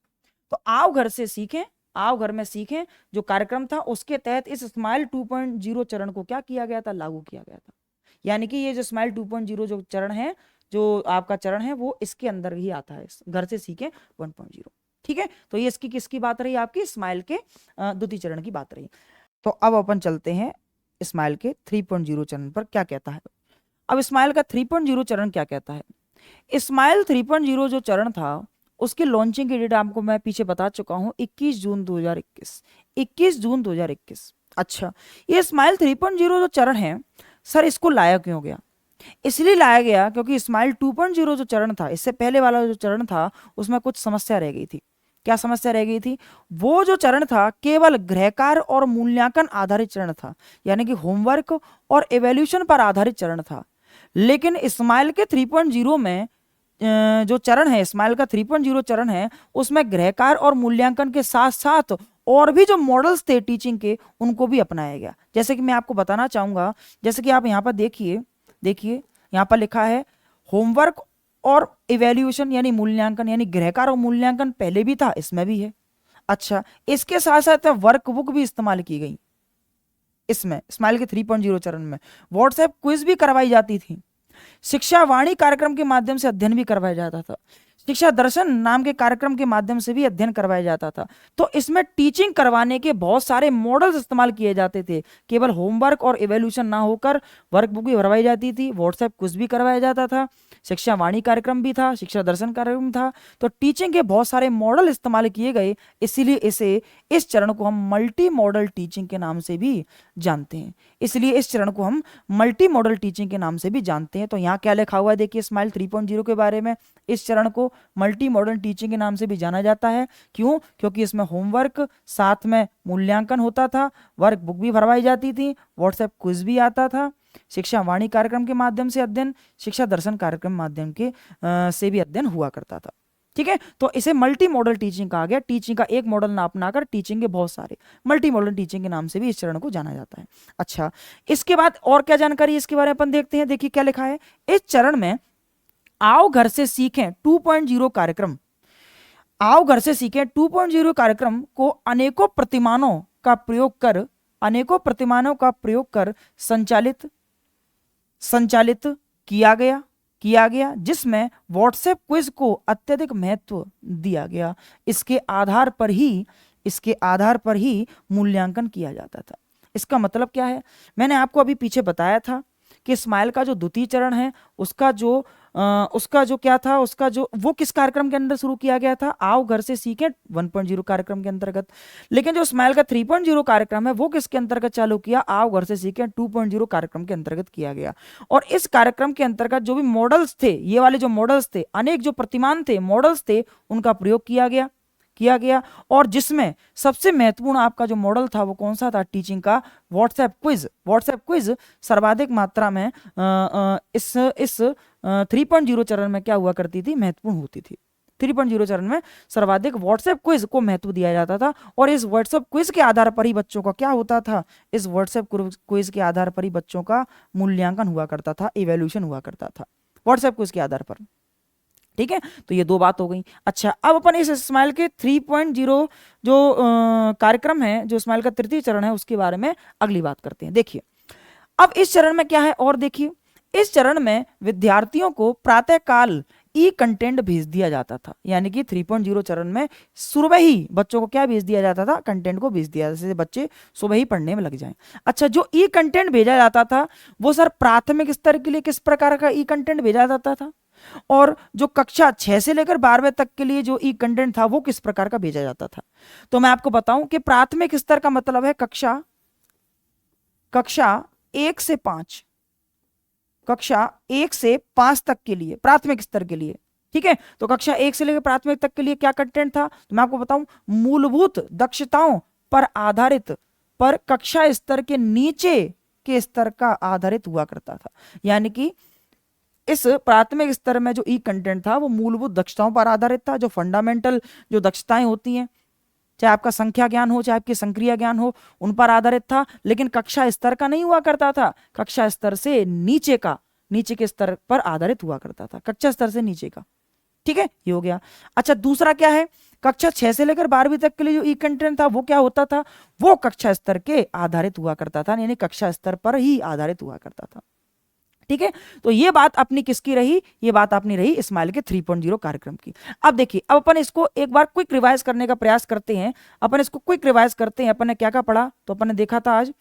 तो आओ घर से सीखें, आओ घर में सीखें जो कार्यक्रम था, उसके तहत इस स्माइल 2.0 चरण को क्या किया गया था, लागू किया गया था। यानी कि ये जो स्माइल 2.0 जो चरण है, जो आपका चरण है, वो इसके अंदर ही आता है, घर से सीखें 1.0। ठीक है, तो ये इसकी किसकी बात रही, आपकी स्माइल के द्वितीय चरण की बात रही। तो अब अपन चलते हैं स्माइल के 3.0 चरण पर, क्या कहता है। अब स्माइल का 3.0 चरण क्या कहता है। स्माइल 3.0 जो चरण था, उसकी लॉन्चिंग की डेट आपको मैं पीछे बता चुका हूं, 21 जून 2021। 21 जून 2021। अच्छा, ये स्माइल 3.0 जो चरण है, सर इसको लाया क्यों गया, इसलिए लाया गया क्योंकि स्माइल 2.0 जो चरण था, इससे पहले वाला जो चरण था, उसमें कुछ समस्या रह गई थी। क्या समस्या रह गई थी, वो जो चरण था केवल गृहकार्य और मूल्यांकन आधारित चरण था, यानी कि होमवर्क और एवेल्यूशन पर आधारित चरण था। लेकिन स्माइल के 3.0 में जो चरण है, स्माइल का 3.0 चरण है, उसमें गृहकार्य और मूल्यांकन के साथ साथ और भी जो मॉडल्स थे टीचिंग के, उनको भी अपनाया गया। जैसे कि मैं आपको बताना चाहूंगा, जैसे कि आप यहाँ पर देखिए यहाँ पर लिखा है होमवर्क और इवैल्यूएशन यानी मूल्यांकन, यानी गृहकार्य और मूल्यांकन पहले भी था, इसमें भी है। अच्छा, इसके साथ साथ वर्कबुक भी इस्तेमाल की गई इसमें, स्माइल के 3.0 चरण में व्हाट्सएप क्विज भी करवाई जाती थी, शिक्षा वाणी कार्यक्रम के माध्यम से अध्ययन भी करवाया जाता था, शिक्षा दर्शन नाम के कार्यक्रम के माध्यम से भी अध्ययन करवाया जाता था। तो इसमें टीचिंग करवाने के बहुत सारे मॉडल्स इस्तेमाल किए जाते थे, केवल होमवर्क और इवैल्यूएशन ना होकर वर्कबुक भी भरवाई जाती थी, व्हाट्सएप क्विज भी करवाया जाता था, शिक्षा वाणी कार्यक्रम भी था, शिक्षा दर्शन कार्यक्रम था। तो टीचिंग के बहुत सारे मॉडल इस्तेमाल किए गए, इसीलिए इस चरण को हम मल्टी मॉडल टीचिंग के नाम से भी जानते हैं। इसलिए इस चरण को हम मल्टी मॉडल टीचिंग के नाम से भी जानते हैं। तो यहाँ क्या लिखा हुआ है, देखिए स्माइल 3.0 के बारे में, इस चरण को मल्टी मॉडल टीचिंग के नाम से भी जाना जाता है। क्यों, क्योंकि इसमें होमवर्क साथ में मूल्यांकन होता था, वर्क बुक भी भरवाई जाती थी, व्हाट्सएप क्विज भी आता था, शिक्षा वाणी कार्यक्रम के माध्यम से अध्ययन, शिक्षा दर्शन कार्यक्रम माध्यम के से भी अध्ययन हुआ करता था। ठीक है, तो इसे मल्टी मॉडल टीचिंग कहा गया। टीचिंग का एक मॉडल ना अपनाकर टीचिंग के बहुत सारे मल्टी मॉडल टीचिंग के नाम से भी इस चरण को जाना जाता है। अच्छा, इसके बाद और क्या जानकारी इसके बारे में अपन देखते हैं। देखिए क्या लिखा है, इस चरण में आओ घर से सीखें 2.0 कार्यक्रम, आओ घर से सीखें 2.0 कार्यक्रम को अनेकों प्रतिमानों का प्रयोग कर संचालित किया गया जिसमें व्हाट्सएप क्विज को अत्यधिक महत्व दिया गया। इसके आधार पर ही मूल्यांकन किया जाता था। इसका मतलब क्या है, मैंने आपको अभी पीछे बताया था कि स्माइल का जो द्वितीय चरण है, उसका जो क्या था, वो किस कार्यक्रम के अंदर शुरू किया गया था, आओ घर से सीखें 1.0 कार्यक्रम के अंतर्गत। लेकिन जो स्माइल का 3.0 कार्यक्रम है, वो किसके अंतर्गत चालू किया, आओ घर से सीखें 2.0 कार्यक्रम के अंतर्गत किया गया। और इस कार्यक्रम के अंतर्गत जो भी मॉडल्स थे, ये वाले जो मॉडल्स थे, अनेक जो प्रतिमान थे, मॉडल्स थे, उनका प्रयोग किया गया। और जिसमें सबसे महत्वपूर्ण आपका जो मॉडल था वो कौन सा था, टीचिंग का व्हाट्सएप क्विज सर्वाधिक मात्रा में इस 3.0 चरण में क्या हुआ करती थी, महत्वपूर्ण होती थी। 3.0 चरण में सर्वाधिक व्हाट्सएप क्विज को महत्व दिया जाता था। और इस व्हाट्सएप क्विज के आधार पर ही बच्चों का क्या होता था, इस व्हाट्सएप क्विज के आधार पर ही बच्चों का मूल्यांकन हुआ करता था, इवैल्यूएशन हुआ करता था व्हाट्सएप क्विज के आधार पर। ठीक है, तो ये दो बात हो गई। अच्छा, अब अपन इस स्माइल के 3.0 जो कार्यक्रम है, जो स्माइल का तृतीय चरण है, उसके बारे में अगली बात करते हैं। देखिए अब इस चरण में क्या है, और देखिए इस चरण में विद्यार्थियों को प्रातःकाल ई कंटेंट भेज दिया जाता था। यानी कि 3.0 चरण में सुबह ही बच्चों को क्या भेज दिया जाता था, कंटेंट को भेज दिया, जैसे बच्चे सुबह ही पढ़ने में लग जाएं। अच्छा, जो ई कंटेंट भेजा जाता था वो सर प्राथमिक स्तर के लिए किस प्रकार का ई कंटेंट भेजा जाता था, और जो कक्षा 6 से लेकर 12वीं तक के लिए जो ई कंटेंट था वो किस प्रकार का भेजा जाता था। तो मैं आपको बताऊं कि प्राथमिक स्तर का मतलब है कक्षा 1 से 5, कक्षा 1 से 5 तक के लिए प्राथमिक स्तर के लिए। ठीक है, तो कक्षा 1 से लेकर प्राथमिक तक के लिए क्या कंटेंट था, तो मैं आपको बताऊं, मूलभूत दक्षताओं पर आधारित, पर कक्षा स्तर के नीचे के स्तर का आधारित हुआ करता था। यानी कि इस प्राथमिक स्तर में जो ई कंटेंट था वो मूलभूत दक्षताओं पर आधारित था, जो फंडामेंटल जो दक्षताएं होती हैं, चाहे आपका संख्या ज्ञान हो, चाहे आपकी संक्रिया ज्ञान हो, उन पर आधारित था। लेकिन कक्षा स्तर का नहीं हुआ करता था, कक्षा स्तर से नीचे का, नीचे के स्तर पर आधारित हुआ करता था, कक्षा स्तर से नीचे का। ठीक है, ये हो गया। अच्छा, दूसरा क्या है, कक्षा 6 से लेकर 12वीं तक के लिए जो ई कंटेंट था वो क्या होता था, वो कक्षा स्तर के आधारित हुआ करता था, यानी कक्षा स्तर पर ही आधारित हुआ करता था। ठीक है, तो ये बात अपनी किसकी रही, ये बात अपनी रही स्माइल के 3.0 कार्यक्रम की। अब देखिए, अब अपन इसको एक बार क्विक रिवाइज करने का प्रयास करते हैं। अपन इसको क्विक रिवाइज करते हैं। अपन ने क्या क्या पढ़ा, तो अपन ने देखा था आज,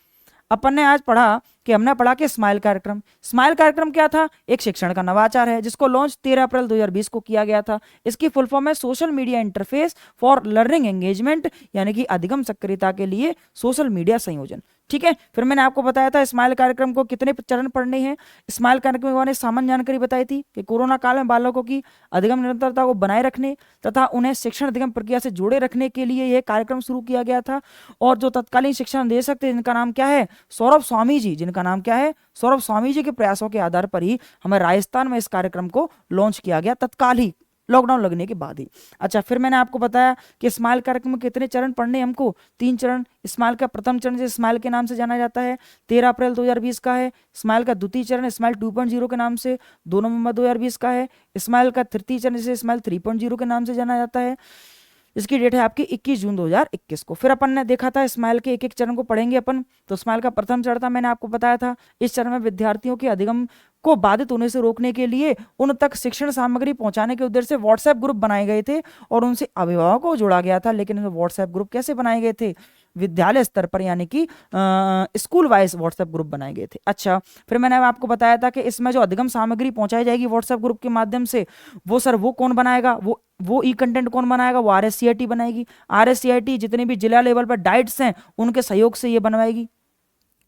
अपन ने आज पढ़ा कि हमने पढ़ा कि स्माइल कार्यक्रम, स्माइल कार्यक्रम क्या था, एक शिक्षण का नवाचार है जिसको लॉन्च 13 अप्रैल 2020 को किया गया था। इसकी फुल फॉर्म है social media interface for learning engagement, यानी कि अधिगम सक्रियता के लिए सोशल मीडिया संयोजन। ठीक है, फिर मैंने आपको बताया था स्माइल कार्यक्रम को कितने चरण पढ़ने हैं। स्माइल कार्यक्रम के बारे में सामान्य जानकारी बताई थी कि कोरोना काल में बालकों की अधिगम निरंतरता को बनाए रखने तथा उन्हें शिक्षण अधिगम प्रक्रिया से जोड़े रखने के लिए यह कार्यक्रम शुरू किया गया था। और जो तत्कालीन शिक्षण निदेशक थे जिनका नाम क्या है, सौरभ स्वामी जी, जिनका नाम क्या है, सौरभ स्वामी जी के प्रयासों के आधार पर ही हमें राजस्थान में इस कार्यक्रम को लॉन्च किया गया, तत्काल ही, लॉकडाउन लगने के बाद ही। अच्छा, फिर मैंने आपको बताया कि स्माइल कार्यक्रम में कितने चरण पढ़ने हमको, 3 चरण। स्माइल का प्रथम चरण जिसे स्माइल के नाम से जाना जाता है 13 अप्रैल 2020 का है। स्माइल का द्वितीय चरण स्माइल 2.0 के नाम से 2 नवंबर 2020 का है। स्माइल का तृतीय चरण जिसे स्माइल 3.0 के नाम से जाना जाता है, इसकी डेट है आपकी 21 जून 2021 को। फिर अपन ने देखा था स्माइल के एक एक चरण को पढ़ेंगे अपन। तो स्माइल का प्रथम चरण था, मैंने आपको बताया था, इस चरण में विद्यार्थियों के अधिगम को बाधित होने से रोकने के लिए उन तक शिक्षण सामग्री पहुंचाने के उद्देश्य से व्हाट्सएप ग्रुप बनाए गए थे और उनसे अभिभावकों को जोड़ा गया था। लेकिन व्हाट्सएप ग्रुप कैसे बनाए गए थे, विद्यालय स्तर पर, यानी कि स्कूल वाइज व्हाट्सएप ग्रुप बनाए गए थे। अच्छा, फिर मैंने आपको बताया था कि इसमें जो अधिगम सामग्री पहुंचाई जाएगी व्हाट्सएप ग्रुप के माध्यम से, वो सर वो कौन बनाएगा, वो ई कंटेंट कौन बनाएगा, वो RSCIT बनाएगी। RSCIT जितने भी जिला लेवल पर डाइट्स हैं उनके सहयोग से ये बनवाएगी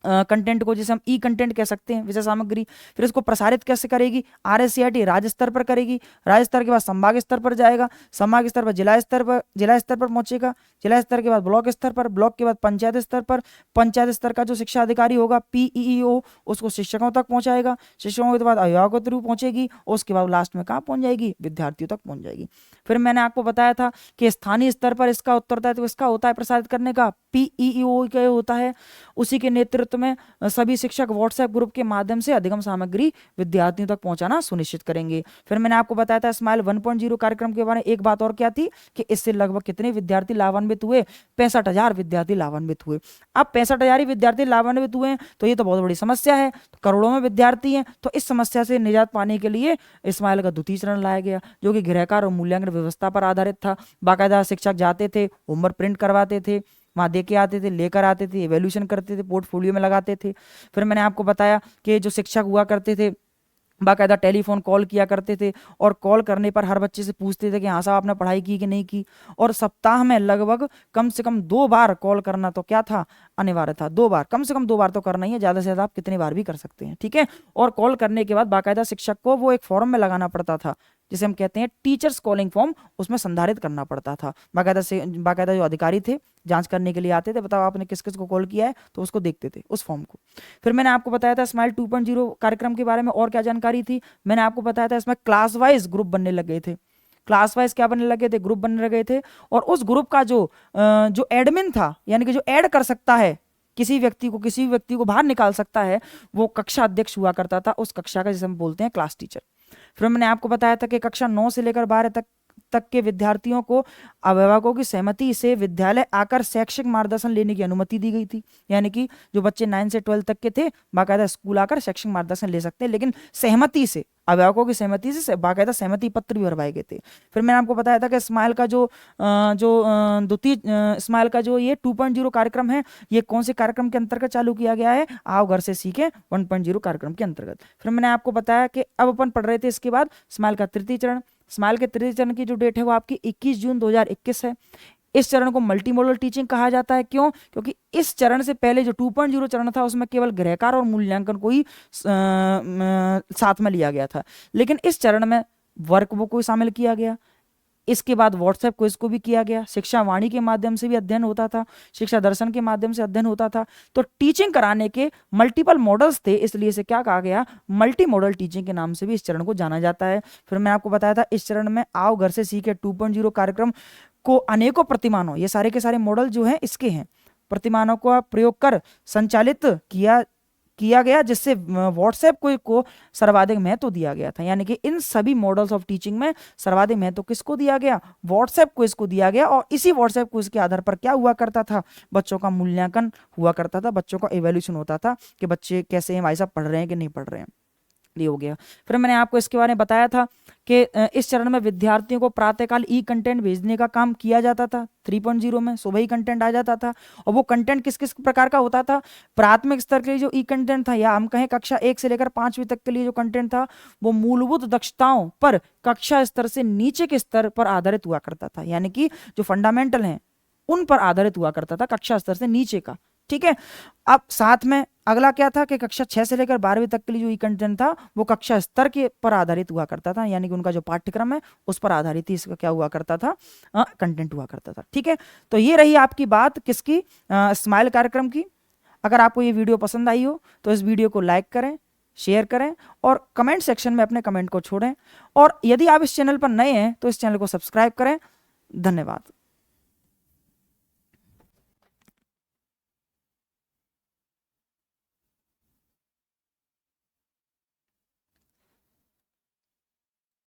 कंटेंट को, जिसे हम ई कंटेंट कह सकते हैं, विषय सामग्री। फिर इसको प्रसारित कैसे करेगी, RSCIT राज्य स्तर पर करेगी, राज्य स्तर के बाद संभाग स्तर पर जाएगा, संभाग स्तर पर जिला स्तर पर पहुंचेगा, जिला स्तर के बाद ब्लॉक स्तर पर, ब्लॉक के बाद पंचायत स्तर पर, पंचायत स्तर का जो शिक्षा अधिकारी होगा PEEO उसको शिक्षकों तक पहुंचाएगा, शिक्षकों के बाद अभिभावकों थ्रू पहुंचेगी, और उसके बाद लास्ट में कहाँ पहुंच जाएगी, विद्यार्थियों तक पहुंच जाएगी। फिर मैंने आपको बताया था कि स्थानीय स्तर पर इसका उत्तरदायित्व इसका होता है प्रसारित करने का, PEEO का होता है, उसी के नेतृत्व में सभी शिक्षक व्हाट्सएप ग्रुप के माध्यम से अधिगम सामग्री विद्यार्थियों तक पहुंचाना सुनिश्चित करेंगे। फिर मैंने आपको बताया था स्माइल 1.0 कार्यक्रम के बारे में एक बात और क्या थी कि इससे लगभग कितने विद्यार्थी लाभान्वित हुए, 65,000 विद्यार्थी लाभान्वित हुए। अब 65,000 विद्यार्थी लाभान्वित हुए तो ये तो बहुत बड़ी समस्या है, तो करोड़ों में विद्यार्थी हैं, तो इस समस्या से निजात पाने के लिए स्माइल का द्वितीय चरण लाया गया, जो कि गृहकार और मूल्यांकन व्यवस्था पर आधारित था। बाकायदा शिक्षक जाते थे, होमवर्क प्रिंट करवाते थे, वहाँ दे के आते थे, लेकर आते थे, एवेल्यूशन करते थे, पोर्टफोलियो में लगाते थे। फिर मैंने आपको बताया कि जो शिक्षक हुआ करते थे बाकायदा टेलीफोन कॉल किया करते थे, और कॉल करने पर हर बच्चे से पूछते थे कि हाँ साहब आपने पढ़ाई की कि नहीं की, और सप्ताह में लगभग कम से कम 2 बार कॉल करना तो क्या था, अनिवार्य था। 2 बार, कम से कम 2 बार तो करना ही है, ज़्यादा से ज़्यादा आप कितने बार भी कर सकते हैं। ठीक है, और कॉल करने के बाद बाकायदा शिक्षक को वो एक फॉर्म में लगाना पड़ता था जिसे हम कहते हैं टीचर्स कॉलिंग फॉर्म, उसमें संधारित करना पड़ता था। बाकायदा जो अधिकारी थे जांच करने के लिए आते थे, बताओ आपने किस किस को कॉल किया है, तो उसको देखते थे उस फॉर्म को। फिर मैंने आपको बताया था स्माइल 2.0 कार्यक्रम के बारे में और क्या जानकारी थी, मैंने आपको बताया था इसमें क्लास वाइज ग्रुप बनने लगे थे, क्लास वाइज क्या बनने लगे थे, ग्रुप बनने लगे थे। और उस ग्रुप का जो एडमिन था, यानी कि जो ऐड कर सकता है किसी भी व्यक्ति को बाहर निकाल सकता है, वो कक्षा अध्यक्ष हुआ करता था, उस कक्षा का जिसे हम बोलते हैं क्लास टीचर। फिर मैंने आपको बताया था कि कक्षा 9 से लेकर 12 तक के विद्यार्थियों को अभिभावकों की सहमति से विद्यालय आकर शैक्षिक मार्गदर्शन लेने की अनुमति दी गई थी। यानी कि जो बच्चे 9 से 12 तक के थे बाकायदा स्कूल आकर शैक्षिक मार्गदर्शन ले सकते हैं, लेकिन सहमति से, अभिभावकों की सहमति से बाकायदा सहमति पत्र भी भरवाए गए थे। फिर मैंने आपको बताया था कि स्माइल का जो द्वितीय स्माइल का जो ये 2.0 कार्यक्रम है, ये कौन से कार्यक्रम के अंतर्गत चालू किया गया है? आओ घर से सीखे 1.0 कार्यक्रम के अंतर्गत। फिर मैंने आपको बताया कि अब अपन पढ़ रहे थे इसके बाद स्माइल का तृतीय चरण। स्माइल के तृतीय चरण की जो डेट है वो आपकी 21 जून 2021 है। इस चरण को मल्टी मॉडल टीचिंग कहा जाता है। क्यों? क्योंकि इस चरण से पहले जो 2.0 चरण था उसमें केवल गृहकार और मूल्यांकन को ही साथ में लिया गया था, लेकिन इस चरण में वर्कबुक को शामिल किया गया। इसके बाद व्हाट्सएप क्विज को भी किया गया। शिक्षा वाणी के माध्यम से भी अध्ययन होता था, शिक्षा दर्शन के माध्यम से अध्ययन होता था। तो टीचिंग कराने के मल्टीपल मॉडल्स थे, इसलिए इसे क्या कहा गया? मल्टी मॉडल टीचिंग के नाम से भी इस चरण को जाना जाता है। फिर मैं आपको बताया था इस चरण में आओ घर से सीखे 2.0 कार्यक्रम को अनेकों प्रतिमानों, ये सारे के सारे मॉडल जो हैं इसके हैं, प्रतिमानों का प्रयोग कर संचालित किया गया, जिससे व्हाट्सएप को सर्वाधिक महत्व दिया गया था। यानी कि इन सभी मॉडल्स ऑफ टीचिंग में सर्वाधिक महत्व किसको दिया गया? व्हाट्सएप क्विज को दिया गया। और इसी व्हाट्सएप क्विज के आधार पर क्या हुआ करता था? बच्चों का मूल्यांकन हुआ करता था, बच्चों का इवैल्यूएशन होता था कि बच्चे कैसे हैं, भाई साहब पढ़ रहे हैं कि नहीं पढ़ रहे हैं। ये हो गया। फिर मैंने आपको इसके बारे में बताया था कि इस चरण में विद्यार्थियों को प्रातःकाल ई कंटेंट भेजने का काम किया जाता था। 3.0 में सुबह ही कंटेंट आ जाता था, और वो कंटेंट किस किस प्रकार का होता था? प्राथमिक स्तर के लिए जो ई कंटेंट था, या हम कहें कक्षा 1 से लेकर 5वीं तक के लिए जो कंटेंट था, वो मूलभूत दक्षताओं पर कक्षा स्तर से नीचे के स्तर पर आधारित हुआ करता था। यानी कि जो फंडामेंटल हैं उन पर आधारित हुआ करता था, कक्षा स्तर से नीचे का। ठीक है। अब साथ में अगला क्या था कि कक्षा 6 से लेकर 12वीं तक के लिए जो ई कंटेंट था वो कक्षा स्तर के पर आधारित हुआ करता था, यानी कि उनका जो पाठ्यक्रम है उस पर आधारित ही इसका क्या हुआ करता था? कंटेंट हुआ करता था। ठीक है। तो ये रही आपकी बात किसकी? स्माइल कार्यक्रम की। अगर आपको ये वीडियो पसंद आई हो तो इस वीडियो को लाइक करें, शेयर करें और कमेंट सेक्शन में अपने कमेंट को छोड़ें। और यदि आप इस चैनल पर नए हैं तो इस चैनल को सब्सक्राइब करें। धन्यवाद।